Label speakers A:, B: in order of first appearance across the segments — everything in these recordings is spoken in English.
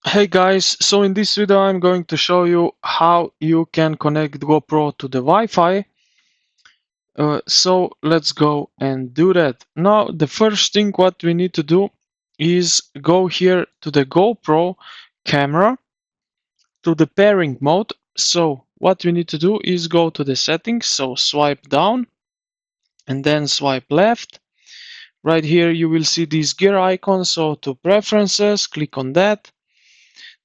A: Hey guys, so in this video I'm going to show you how you can connect GoPro to the Wi-Fi. So let's go and do that. Now the first thing what we need to do is go here to the GoPro camera to the pairing mode. So what we need to do is go to the settings, so swipe down and then swipe left. Right here you will see this gear icon, so to preferences, click on that.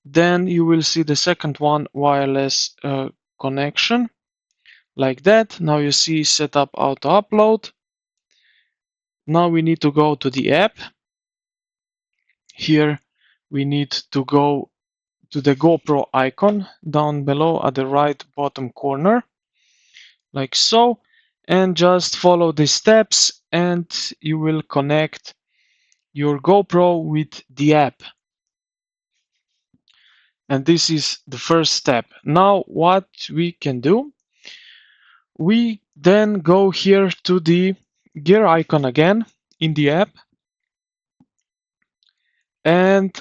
A: Then you will see the second one, wireless connection, like that. Now you see setup auto upload. Now we need to go to the app. Here we need to go to the GoPro icon down below at the right bottom corner, like so, and just follow the steps and you will connect your GoPro with the app. And this is the first step. Now what we can do, we then go here to the gear icon again in the app and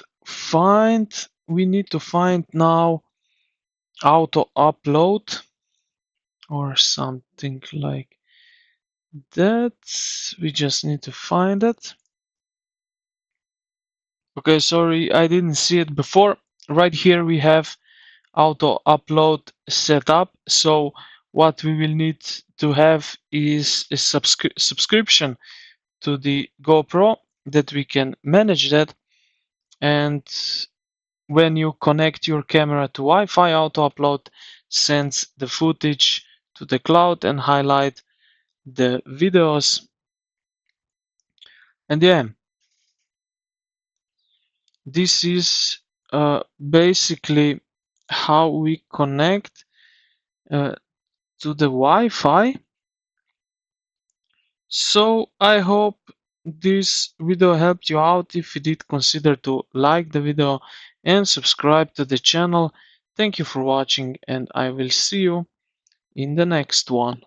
A: we need to find now auto upload or something like that. We just need to find it. Okay, sorry, I didn't see it before. Right here we have auto upload setup. So what we will need to have is a subscription to the GoPro that we can manage that. And when you connect your camera to Wi-Fi, auto upload sends the footage to the cloud and highlight the videos. And yeah, this is basically how we connect uh, to the Wi-Fi. So I hope this video helped you out. If you did, consider to like the video and subscribe to the channel. Thank you for watching and I will see you in the next one.